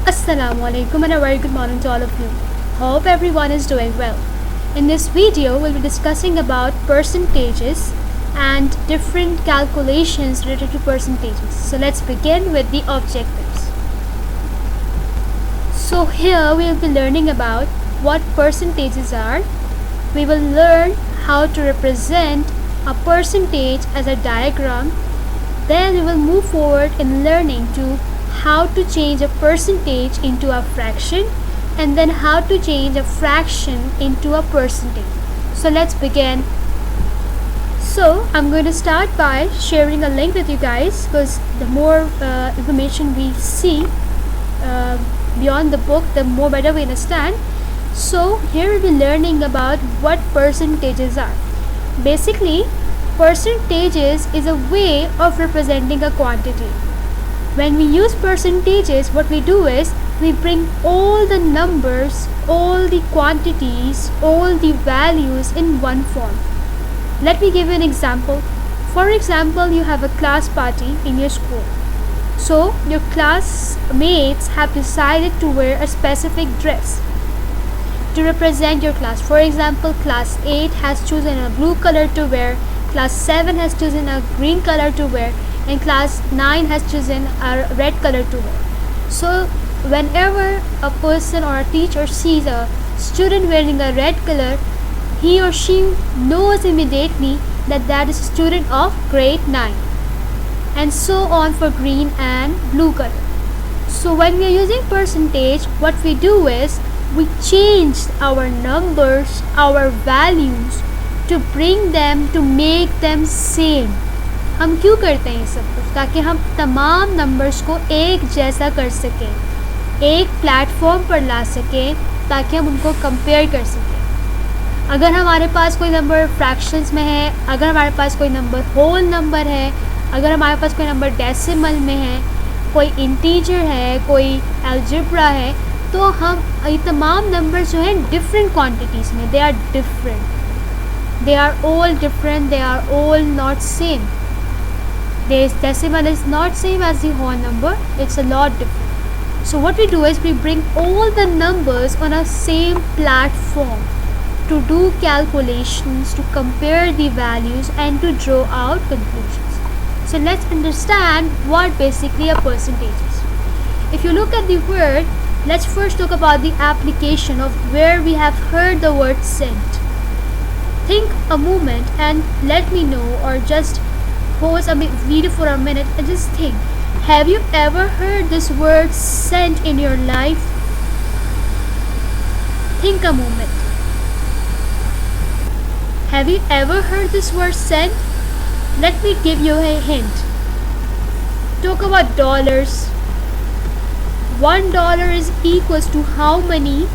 Assalamu alaikum and a very good morning to all of you. Hope everyone is doing well. In this video, we'll be discussing about percentages and different calculations related to percentages. So let's begin with the objectives. So here we'll be learning about what percentages are. We will learn how to represent a percentage as a diagram. Then we will move forward in learning to how to change a percentage into a fraction, and then how to change a fraction into a percentage. So let's begin. So I'm going to start by sharing a link with you guys, because the more information we see beyond the book, the more better we understand. So here we'll be learning about what percentages are. Basically, percentages is a way of representing a quantity. When we use percentages, what we do is we bring all the numbers, all the quantities, all the values in one form. Let me give you an example. For example, you have a class party in your school. So your classmates have decided to wear a specific dress to represent your class. For example, class 8 has chosen a blue color to wear, class 7 has chosen a green color to wear, and class 9 has chosen a red color to wear. So whenever a person or a teacher sees a student wearing a red color, he or she knows immediately that that is a student of grade 9, and so on for green and blue color. So when we are using percentage, what we do is we change our numbers, our values, to bring them, to make them same. हम क्यों करते हैं ये सब कुछ? ताकि हम तमाम नंबर्स को एक जैसा कर सकें, एक प्लेटफॉर्म पर ला सकें, ताकि हम उनको कंपेयर कर सकें. अगर हमारे पास कोई नंबर फ्रैक्शंस में है, अगर हमारे पास कोई नंबर होल नंबर है, अगर हमारे पास कोई नंबर डेसिमल में है, कोई इंटीजर है, कोई अलजेब्रा है, तो हम ये तमाम नंबर जो हैं डिफरेंट क्वांटिटीज़ में, they are different, they are all different, they are all not same. This decimal is not same as the whole number, it's a lot different. So what we do is we bring all the numbers on a same platform to do calculations, to compare the values and to draw out conclusions. So let's understand what basically a percentage is. If you look at the word, let's first talk about the application of where we have heard the word cent. Think a moment and let me know, or just pause a video for a minute and just think, have you ever heard this word cent in your life? Think a moment. Have you ever heard this word cent? Let me give you a hint. Talk about dollars. $1 is equals to how many?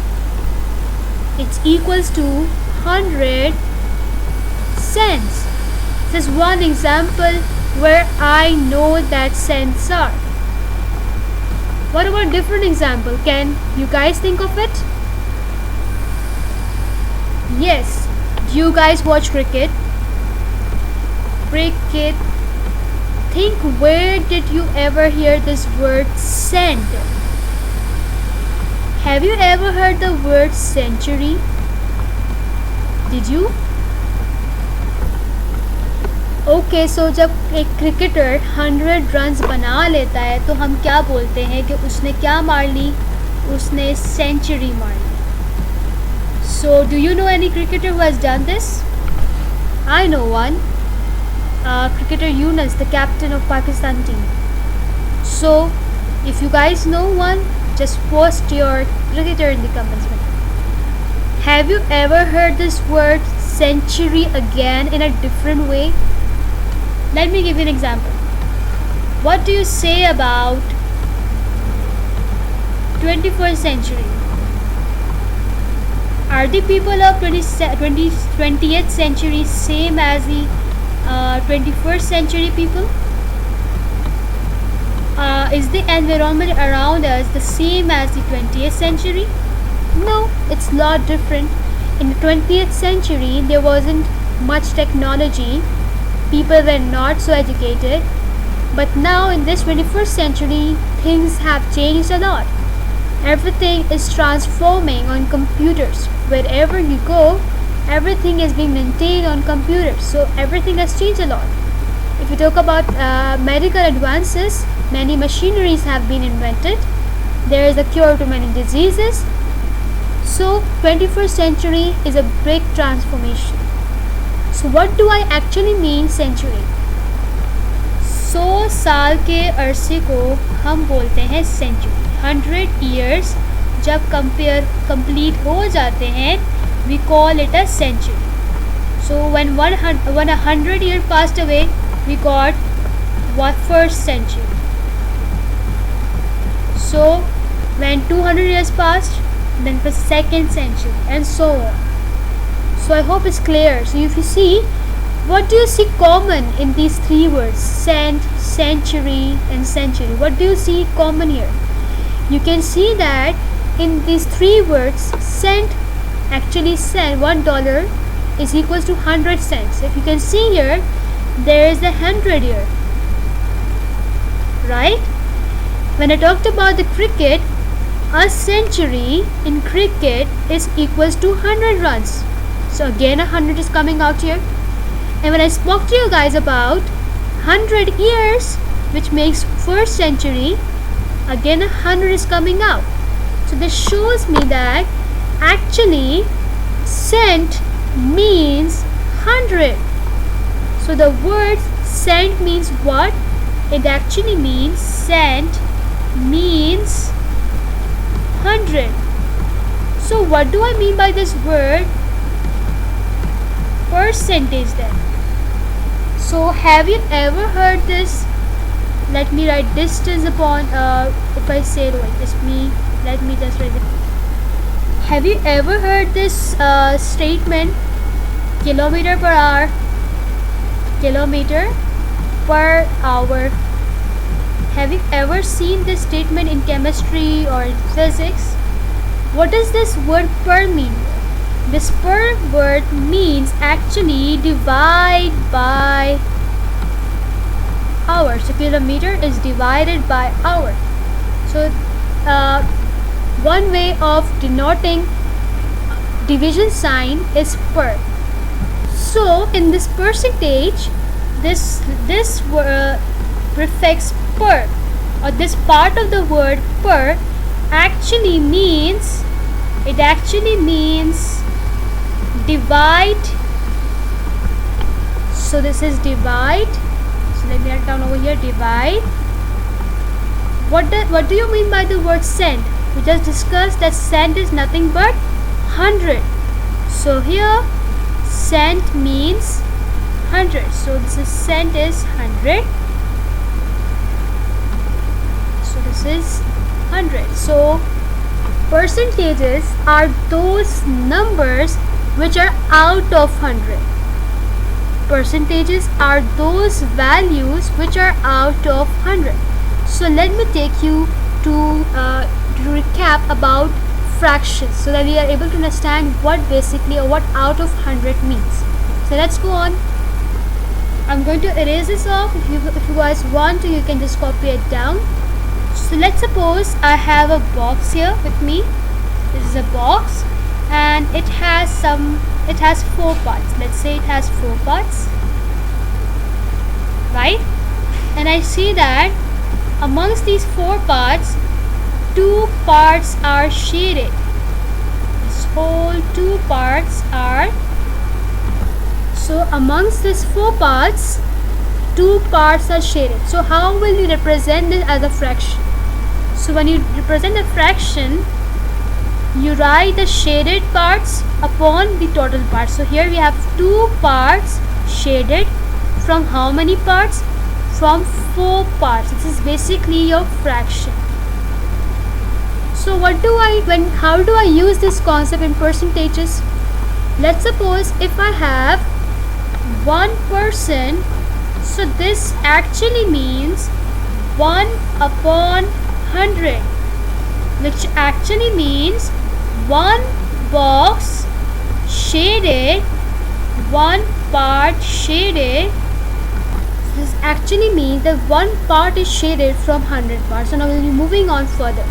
It's equals to 100 cents. This is one example where I know that cents are. What about different example? Can you guys think of it? Yes. Do you guys watch cricket? Cricket. Think, where did you ever hear this word cent? Have you ever heard the word century? Did you? Okay, so जब एक cricketer 100 runs बना लेता है तो हम क्या बोलते हैं कि उसने क्या मार ली? उसने सेंचुरी मार ली. So do you know any cricketer who has done this? I know one. Cricketer Yunus, the captain of Pakistan team. So if you guys know one, just post your cricketer in the comments below. Have you ever heard this word century again in a different way? Let me give you an example. What do you say about 21st century? Are the people of 20th century same as the 21st century people? Is the environment around us the same as the 20th century? No, it's a lot different. In the 20th century, there wasn't much technology. People were not so educated. But now in this 21st century, things have changed a lot. everything is transforming on computers. Wherever you go, everything is being maintained on computers, so everything has changed a lot. If you talk about medical advances, many machineries have been invented. There is a cure to many diseases. So 21st century is a big transformation. So what do I actually mean century? 100 साल के अरसे को हम बोलते हैं century. 100 years जब complete हो जाते हैं, we call it a century. So when 100 years passed away, we got what? First century. So when 200 years passed, then for second century, and so on. So I hope it's clear. So if you see, what do you see common in these three words? Cent, century, and century. What do you see common here? You can see that in these three words, cent, actually cent, $1 is equals to 100 cents. If you can see here, there is a 100 here, right? When I talked about the cricket, a century in cricket is equals to 100 runs. So again 100 is coming out here. And when I spoke to you guys about 100 years, which makes first century, again 100 is coming out. So this shows me that actually cent means 100. So the word cent means what? It actually means cent means 100. So what do I mean by this word percentage then? So have you ever heard this? Let me write distance upon if I say it like this, let me just write it. Have you ever heard this statement, kilometer per hour? Kilometer per hour. Have you ever seen this statement in chemistry or in physics? What does this word per mean? This per word means actually divide by hour. So kilometer is divided by hour. So one way of denoting division sign is per. So in this percentage, this prefix per, or this part of the word per actually means, it actually means divide. So this is divide. So let me write down over here, divide. What do you mean by the word cent? We just discussed that cent is nothing but 100. So here cent means 100. So this is cent is 100. So this is 100. So percentages are those numbers which are out of 100. Percentages are those values which are out of 100. So let me take you to recap about fractions so that we are able to understand what basically or what out of 100 means. So let's go on. I'm going to erase this off. If you guys want to, you can just copy it down. So let's suppose I have a box here with me. This is a box and it has 4 parts. Let's say it has 4 parts, right? And I see that amongst these 4 parts, 2 parts are shaded. This whole 2 parts are, so amongst these 4 parts, 2 parts are shaded. So how will you represent this as a fraction? So when you represent a fraction, you write the shaded parts upon the total parts. So here we have 2 parts shaded from how many parts? From 4 parts. This is basically your fraction. So how do I use this concept in percentages? Let's suppose if I have 1%, so this actually means 1 upon 100, which actually means 1 box shaded, 1 part shaded. This actually means that 1 part is shaded from 100 parts. So now we'll be moving on further.